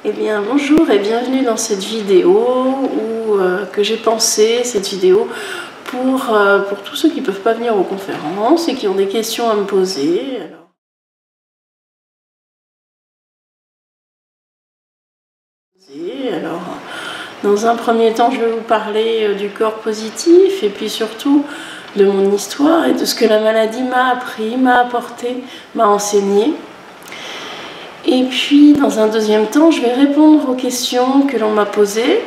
Eh bien bonjour et bienvenue dans cette vidéo que j'ai pensé, cette vidéo pour tous ceux qui ne peuvent pas venir aux conférences et qui ont des questions à me poser. Alors, dans un premier temps, je vais vous parler du corps positif et puis surtout de mon histoire et de ce que la maladie m'a appris, m'a apporté, m'a enseigné. Et puis, dans un deuxième temps, je vais répondre aux questions que l'on m'a posées.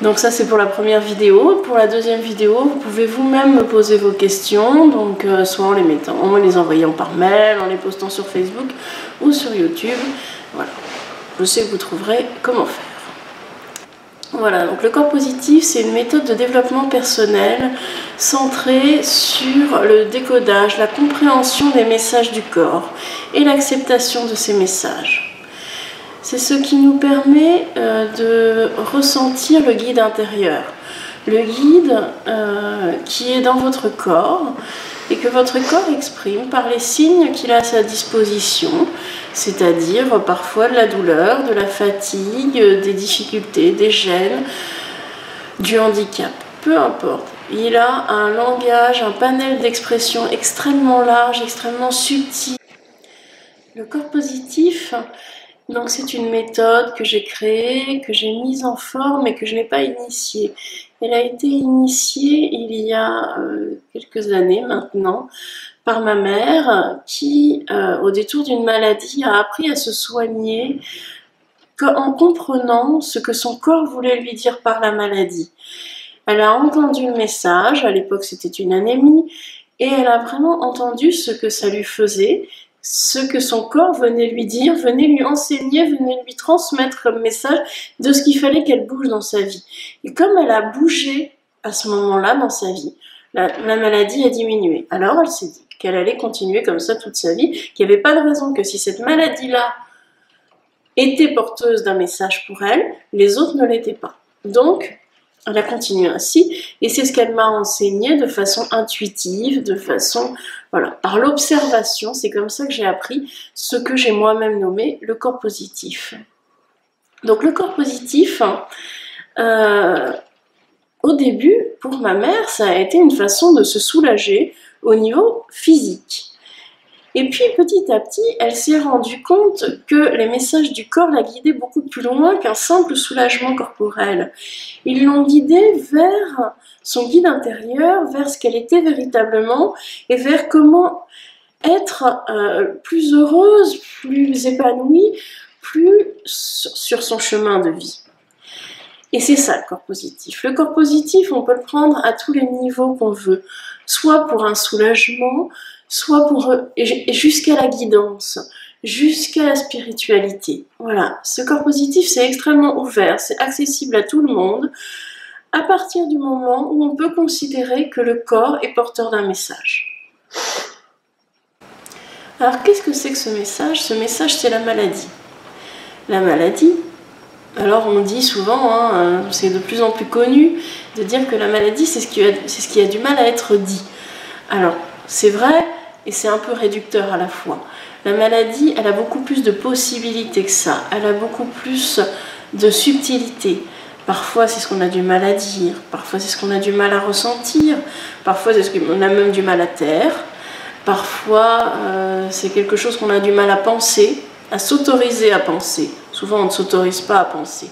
Donc ça, c'est pour la première vidéo. Pour la deuxième vidéo, vous pouvez vous-même me poser vos questions, donc soit en les envoyant par mail, en les postant sur Facebook ou sur YouTube. Voilà. Je sais que vous trouverez comment faire. Voilà, donc le corps positif, c'est une méthode de développement personnel centrée sur le décodage, la compréhension des messages du corps et l'acceptation de ces messages. C'est ce qui nous permet de ressentir le guide intérieur. Le guide qui est dans votre corps et que votre corps exprime par les signes qu'il a à sa disposition, c'est-à-dire parfois de la douleur, de la fatigue, des difficultés, des gênes, du handicap, peu importe. Il a un langage, un panel d'expression extrêmement large, extrêmement subtil. Le corps positif, donc c'est une méthode que j'ai créée, que j'ai mise en forme et que je n'ai pas initiée. Elle a été initiée il y a quelques années maintenant par ma mère qui, au détour d'une maladie, a appris à se soigner en comprenant ce que son corps voulait lui dire par la maladie. Elle a entendu le message, à l'époque c'était une anémie, et elle a vraiment entendu ce que ça lui faisait, ce que son corps venait lui dire, venait lui enseigner, venait lui transmettre comme message de ce qu'il fallait qu'elle bouge dans sa vie. Et comme elle a bougé à ce moment-là dans sa vie, la maladie a diminué. Alors elle s'est dit qu'elle allait continuer comme ça toute sa vie, qu'il n'y avait pas de raison que si cette maladie-là était porteuse d'un message pour elle, les autres ne l'étaient pas. Donc, elle a continué ainsi, et c'est ce qu'elle m'a enseigné de façon intuitive, de façon, voilà, par l'observation. C'est comme ça que j'ai appris ce que j'ai moi-même nommé le corps positif. Donc le corps positif, au début, pour ma mère, ça a été une façon de se soulager au niveau physique. Et puis petit à petit, elle s'est rendue compte que les messages du corps la guidaient beaucoup plus loin qu'un simple soulagement corporel. Ils l'ont guidée vers son guide intérieur, vers ce qu'elle était véritablement et vers comment être plus heureuse, plus épanouie, plus sur son chemin de vie. Et c'est ça le corps positif. Le corps positif, on peut le prendre à tous les niveaux qu'on veut, soit pour un soulagement, soit pour jusqu'à la guidance, jusqu'à la spiritualité. Voilà, ce corps positif, c'est extrêmement ouvert, c'est accessible à tout le monde, à partir du moment où on peut considérer que le corps est porteur d'un message. Alors, qu'est-ce que c'est que ce message? Ce message, c'est la maladie. La maladie, alors on dit souvent, c'est de plus en plus connu, de dire que la maladie, c'est ce qui a du mal à être dit. Alors, c'est vrai, et c'est un peu réducteur à la fois. La maladie, elle a beaucoup plus de possibilités que ça. Elle a beaucoup plus de subtilité. Parfois, c'est ce qu'on a du mal à dire. Parfois, c'est ce qu'on a du mal à ressentir. Parfois, c'est ce qu'on a même du mal à taire. Parfois, c'est quelque chose qu'on a du mal à penser, à s'autoriser à penser. Souvent, on ne s'autorise pas à penser.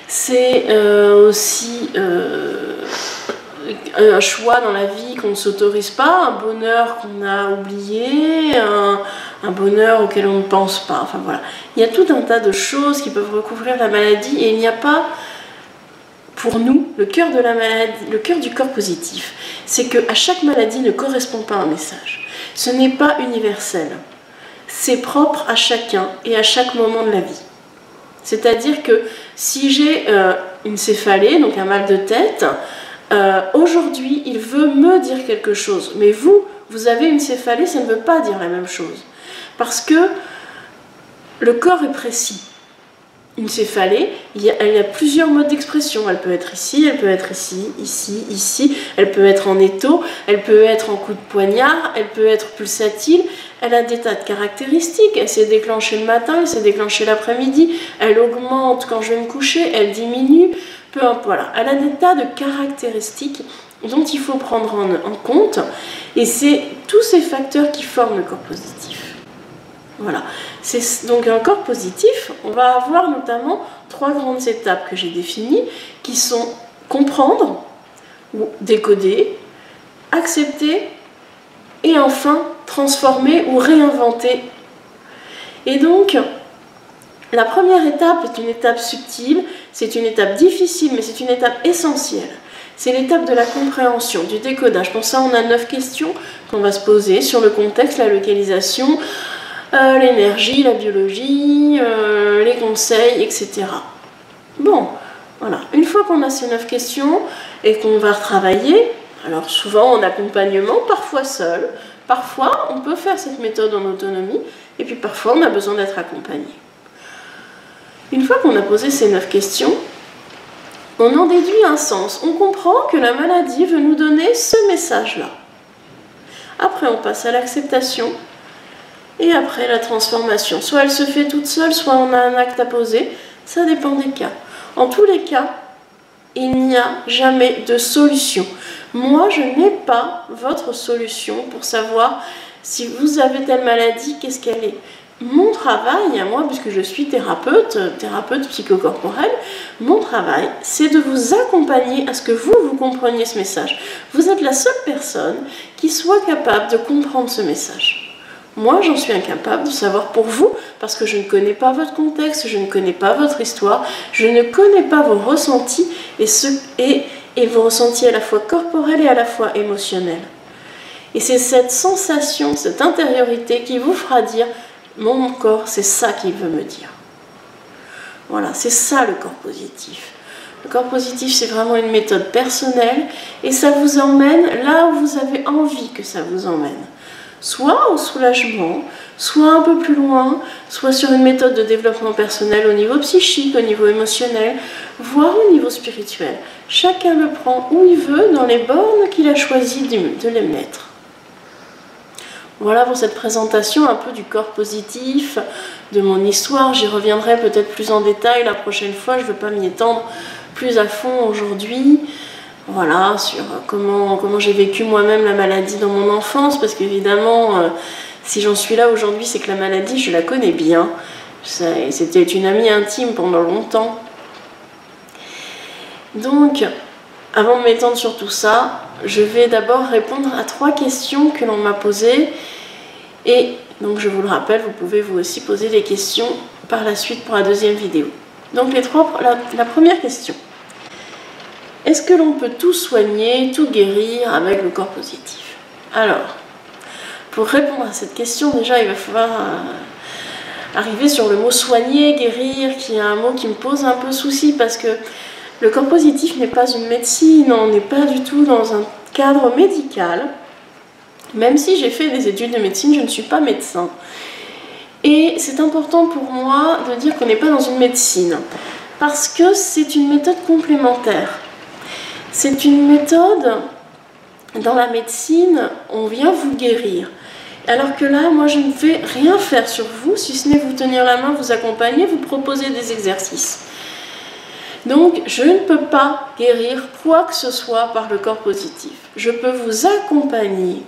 C'est aussi un choix dans la vie qu'on ne s'autorise pas, un bonheur qu'on a oublié, un bonheur auquel on ne pense pas. Enfin voilà, il y a tout un tas de choses qui peuvent recouvrir la maladie et il n'y a pas, pour nous, le cœur de la maladie, le cœur du corps positif. C'est qu'à chaque maladie ne correspond pas un message. Ce n'est pas universel. C'est propre à chacun et à chaque moment de la vie. C'est-à-dire que si j'ai une céphalée, donc un mal de tête, aujourd'hui, il veut me dire quelque chose. Mais vous avez une céphalée, ça ne veut pas dire la même chose. Parce que le corps est précis. une céphalée, il y a plusieurs modes d'expression. Elle peut être ici, elle peut être ici, ici, ici. Elle peut être en étau, elle peut être en coup de poignard, elle peut être pulsatile. Elle a des tas de caractéristiques. Elle s'est déclenchée le matin, elle s'est déclenchée l'après-midi. Elle augmente quand je vais me coucher, elle diminue. Peu importe. Voilà. Elle a des tas de caractéristiques dont il faut prendre en compte. Et c'est tous ces facteurs qui forment le corps positif. Voilà, c'est donc un corps positif. On va avoir notamment 3 grandes étapes que j'ai définies qui sont comprendre ou décoder, accepter et enfin transformer ou réinventer. Et donc, la première étape est une étape subtile, c'est une étape difficile, mais c'est une étape essentielle. C'est l'étape de la compréhension, du décodage. Pour ça, on a 9 questions qu'on va se poser sur le contexte, la localisation, l'énergie, la biologie, les conseils, etc. Bon, voilà. Une fois qu'on a ces 9 questions et qu'on va retravailler, alors souvent en accompagnement, parfois seul, parfois on peut faire cette méthode en autonomie, et puis parfois on a besoin d'être accompagné. Une fois qu'on a posé ces 9 questions, on en déduit un sens. On comprend que la maladie veut nous donner ce message-là. Après, on passe à l'acceptation. Et après la transformation, soit elle se fait toute seule, soit on a un acte à poser, ça dépend des cas. En tous les cas, il n'y a jamais de solution. Moi, je n'ai pas votre solution pour savoir si vous avez telle maladie, qu'est-ce qu'elle est. Mon travail, à moi, puisque je suis thérapeute psychocorporelle, mon travail, c'est de vous accompagner à ce que vous compreniez ce message. Vous êtes la seule personne qui soit capable de comprendre ce message. Moi, j'en suis incapable de savoir pour vous, parce que je ne connais pas votre contexte, je ne connais pas votre histoire, je ne connais pas vos ressentis, et vos ressentis à la fois corporels et à la fois émotionnels. Et c'est cette sensation, cette intériorité qui vous fera dire « mon corps, c'est ça qu'il veut me dire ». Voilà, c'est ça le corps positif. Le corps positif, c'est vraiment une méthode personnelle, et ça vous emmène là où vous avez envie que ça vous emmène. Soit au soulagement, soit un peu plus loin, soit sur une méthode de développement personnel au niveau psychique, au niveau émotionnel, voire au niveau spirituel. Chacun le prend où il veut, dans les bornes qu'il a choisi de les mettre. Voilà pour cette présentation un peu du corps positif, de mon histoire. J'y reviendrai peut-être plus en détail la prochaine fois, je ne veux pas m'y étendre plus à fond aujourd'hui. Voilà, sur comment j'ai vécu moi-même la maladie dans mon enfance, parce qu'évidemment, si j'en suis là aujourd'hui, c'est que la maladie, je la connais bien. C'était une amie intime pendant longtemps. Donc, avant de m'étendre sur tout ça, je vais d'abord répondre à 3 questions que l'on m'a posées. Et donc, je vous le rappelle, vous pouvez vous aussi poser des questions par la suite pour la deuxième vidéo. Donc, la première question. Est-ce que l'on peut tout soigner, tout guérir avec le corps positif? Alors, pour répondre à cette question, déjà, il va falloir arriver sur le mot soigner, guérir, qui est un mot qui me pose un peu souci, parce que le corps positif n'est pas une médecine, on n'est pas du tout dans un cadre médical. Même si j'ai fait des études de médecine, je ne suis pas médecin. Et c'est important pour moi de dire qu'on n'est pas dans une médecine, parce que c'est une méthode complémentaire. C'est une méthode, dans la médecine, on vient vous guérir. Alors que là, moi, je ne vais rien faire sur vous, si ce n'est vous tenir la main, vous accompagner, vous proposer des exercices. Donc, je ne peux pas guérir quoi que ce soit par le corps positif. Je peux vous accompagner.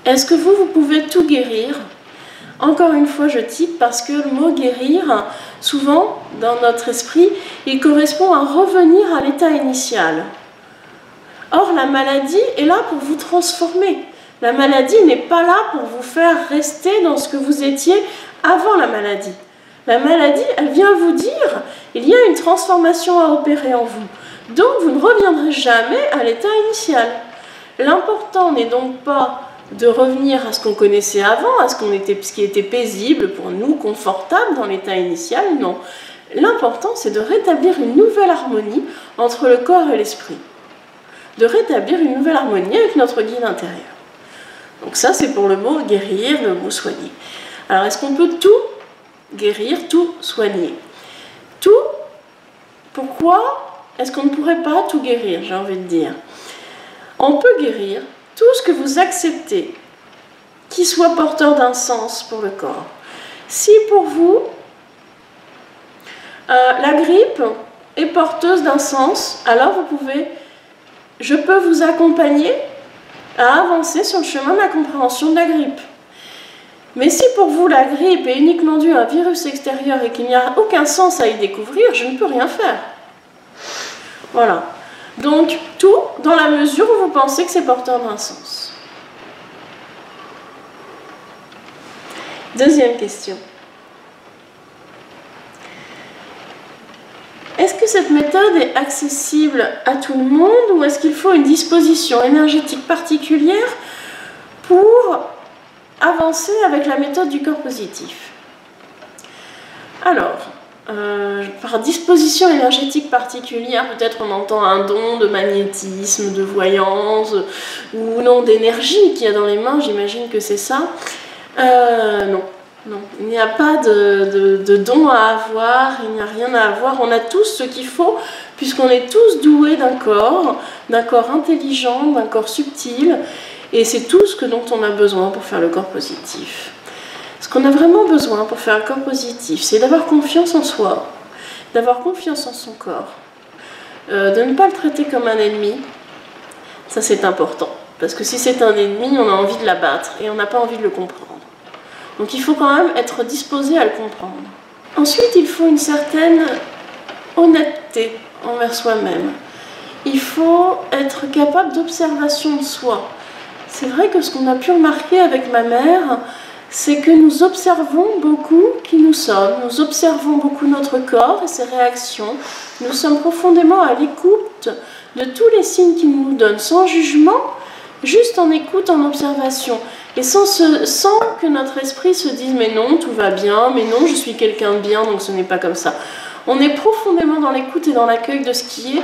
Est-ce que vous pouvez tout guérir? Encore une fois, je type parce que le mot guérir, souvent, dans notre esprit, il correspond à revenir à l'état initial. Or, la maladie est là pour vous transformer. La maladie n'est pas là pour vous faire rester dans ce que vous étiez avant la maladie. La maladie, elle vient vous dire, il y a une transformation à opérer en vous. Donc, vous ne reviendrez jamais à l'état initial. L'important n'est donc pas de revenir à ce qu'on connaissait avant, à ce qui était paisible pour nous, confortable dans l'état initial, non. L'important, c'est de rétablir une nouvelle harmonie entre le corps et l'esprit. De rétablir une nouvelle harmonie avec notre guide intérieur. Donc ça, c'est pour le mot guérir, le mot soigner. Alors, est-ce qu'on peut tout guérir, tout soigner? tout, pourquoi est-ce qu'on ne pourrait pas tout guérir, j'ai envie de dire? On peut guérir tout ce que vous acceptez qui soit porteur d'un sens pour le corps. Si pour vous, la grippe est porteuse d'un sens, alors je peux vous accompagner à avancer sur le chemin de la compréhension de la grippe. Mais si pour vous la grippe est uniquement due à un virus extérieur et qu'il n'y a aucun sens à y découvrir, je ne peux rien faire. Voilà. Donc tout dans la mesure où vous pensez que c'est porteur d'un sens. Deuxième question. Est-ce que cette méthode est accessible à tout le monde ou est-ce qu'il faut une disposition énergétique particulière pour avancer avec la méthode du corps positif? Alors, par disposition énergétique particulière, peut-être on entend un don de magnétisme, de voyance, ou non, d'énergie qu'il y a dans les mains, j'imagine que c'est ça. Non, il n'y a pas de don à avoir, il n'y a rien à avoir, on a tous ce qu'il faut, puisqu'on est tous doués d'un corps intelligent, d'un corps subtil, et c'est tout ce dont on a besoin pour faire le corps positif. Ce qu'on a vraiment besoin pour faire un corps positif, c'est d'avoir confiance en soi, d'avoir confiance en son corps, de ne pas le traiter comme un ennemi. Ça c'est important, parce que si c'est un ennemi, on a envie de l'abattre et on n'a pas envie de le comprendre. Donc il faut quand même être disposé à le comprendre. Ensuite, il faut une certaine honnêteté envers soi-même. Il faut être capable d'observation de soi. C'est vrai que ce qu'on a pu remarquer avec ma mère, c'est que nous observons beaucoup qui nous sommes, nous observons beaucoup notre corps et ses réactions, nous sommes profondément à l'écoute de tous les signes qu'il nous donne, sans jugement, juste en écoute, en observation, et sans que notre esprit se dise « mais non, tout va bien, mais non, je suis quelqu'un de bien, donc ce n'est pas comme ça ». On est profondément dans l'écoute et dans l'accueil de ce qui est,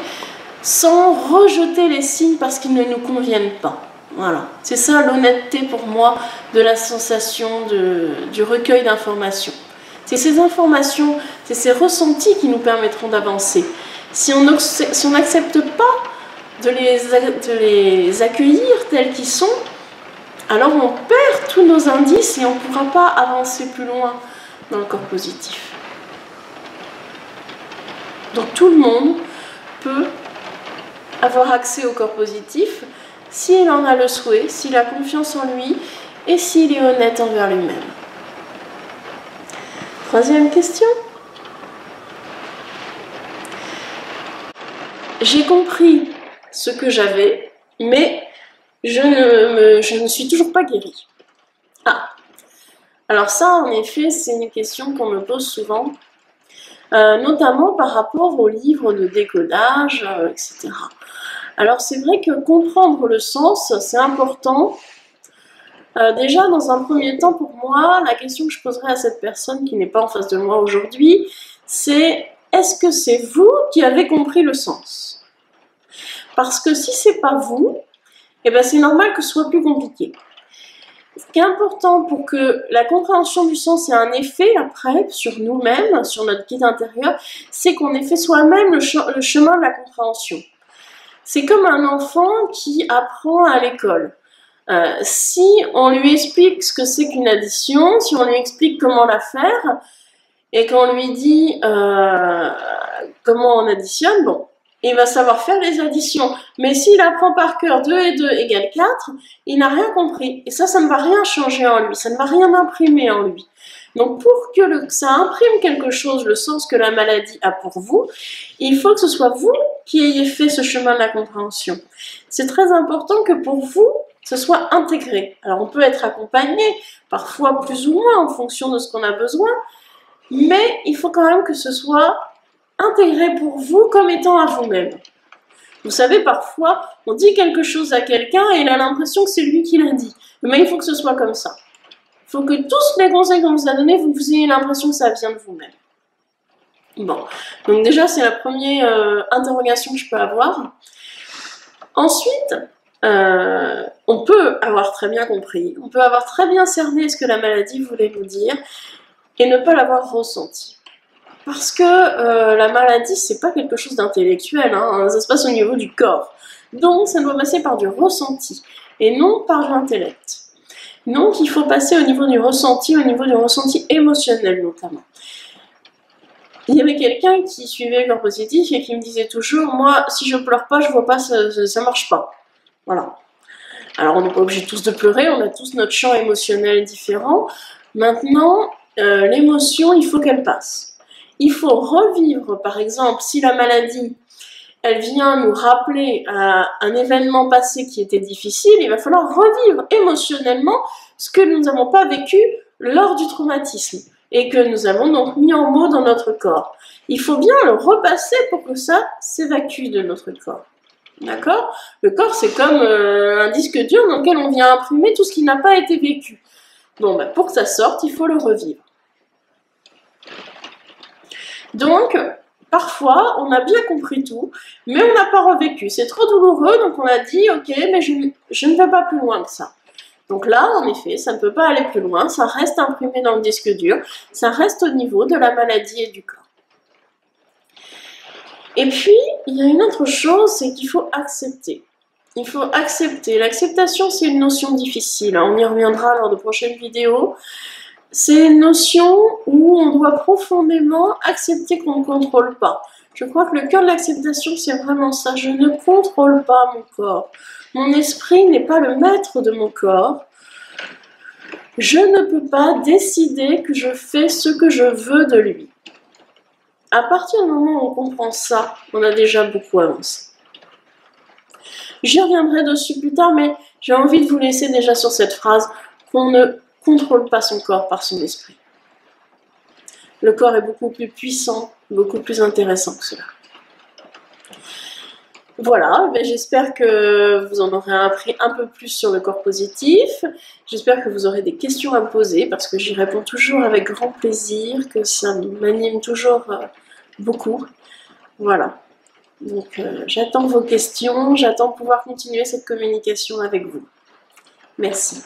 sans rejeter les signes parce qu'ils ne nous conviennent pas. Voilà, c'est ça l'honnêteté pour moi de la sensation du recueil d'informations. C'est ces informations, c'est ces ressentis qui nous permettront d'avancer. Si on n'accepte pas de les accueillir tels qu'ils sont, alors on perd tous nos indices et on ne pourra pas avancer plus loin dans le corps positif. Donc tout le monde peut avoir accès au corps positif s'il en a le souhait, s'il a confiance en lui et s'il est honnête envers lui-même. Troisième question. J'ai compris ce que j'avais, mais je ne suis toujours pas guérie. Ah, alors ça, en effet, c'est une question qu'on me pose souvent, notamment par rapport aux livres de décodage, etc. Alors c'est vrai que comprendre le sens, c'est important. Déjà, dans un premier temps, pour moi, la question que je poserais à cette personne qui n'est pas en face de moi aujourd'hui, c'est est-ce que c'est vous qui avez compris le sens? Parce que si c'est pas vous, eh ben c'est normal que ce soit plus compliqué. Ce qui est important pour que la compréhension du sens ait un effet après sur nous-mêmes, sur notre guide intérieur, c'est qu'on ait fait soi-même le chemin de la compréhension. C'est comme un enfant qui apprend à l'école. Si on lui explique ce que c'est qu'une addition, si on lui explique comment la faire, et qu'on lui dit comment on additionne, bon, il va savoir faire les additions. Mais s'il apprend par cœur 2 et 2 égale 4, il n'a rien compris. Et ça ne va rien changer en lui, ça ne va rien imprimer en lui. Donc pour que ça imprime quelque chose, le sens que la maladie a pour vous, il faut que ce soit vous qui ayez fait ce chemin de la compréhension. C'est très important que pour vous, ce soit intégré. Alors on peut être accompagné, parfois plus ou moins en fonction de ce qu'on a besoin, mais il faut quand même que ce soit intégré pour vous comme étant à vous-même. Vous savez, parfois, on dit quelque chose à quelqu'un et il a l'impression que c'est lui qui l'a dit. Mais il faut que ce soit comme ça. Il faut que tous les conseils qu'on vous a donnés, vous ayez l'impression que ça vient de vous-même. Bon, donc déjà, c'est la première interrogation que je peux avoir. Ensuite, on peut avoir très bien compris, on peut avoir très bien cerné ce que la maladie voulait nous dire et ne pas l'avoir ressenti. Parce que la maladie, c'est pas quelque chose d'intellectuel, hein, ça se passe au niveau du corps. Donc, ça doit passer par du ressenti, et non par de l'intellect. Donc, il faut passer au niveau du ressenti émotionnel notamment. Il y avait quelqu'un qui suivait le corps positif et qui me disait toujours, moi, si je pleure pas, je vois pas, ça marche pas. Voilà. Alors, on n'est pas obligé tous de pleurer, on a tous notre champ émotionnel différent. Maintenant, l'émotion, il faut qu'elle passe. Il faut revivre, par exemple, si la maladie, elle vient nous rappeler un événement passé qui était difficile, il va falloir revivre émotionnellement ce que nous n'avons pas vécu lors du traumatisme et que nous avons donc mis en mots dans notre corps. Il faut bien le repasser pour que ça s'évacue de notre corps. D'accord? Le corps, c'est comme un disque dur dans lequel on vient imprimer tout ce qui n'a pas été vécu. Bon, ben, pour que ça sorte, il faut le revivre. Donc, parfois, on a bien compris tout, mais on n'a pas revécu. C'est trop douloureux, donc on a dit, ok, mais je ne vais pas plus loin que ça. Donc là, en effet, ça ne peut pas aller plus loin, ça reste imprimé dans le disque dur, ça reste au niveau de la maladie et du corps. Et puis, il y a une autre chose, c'est qu'il faut accepter. Il faut accepter. L'acceptation, c'est une notion difficile. On y reviendra lors de prochaines vidéos. C'est une notion où on doit profondément accepter qu'on ne contrôle pas. Je crois que le cœur de l'acceptation, c'est vraiment ça. Je ne contrôle pas mon corps. Mon esprit n'est pas le maître de mon corps. Je ne peux pas décider que je fais ce que je veux de lui. À partir du moment où on comprend ça, on a déjà beaucoup avancé. J'y reviendrai dessus plus tard, mais j'ai envie de vous laisser déjà sur cette phrase qu'on ne contrôle pas son corps par son esprit. Le corps est beaucoup plus puissant, beaucoup plus intéressant que cela. Voilà, j'espère que vous en aurez appris un peu plus sur le corps positif. J'espère que vous aurez des questions à me poser parce que j'y réponds toujours avec grand plaisir, que ça m'anime toujours beaucoup. Voilà. Donc j'attends vos questions, j'attends pouvoir continuer cette communication avec vous. Merci.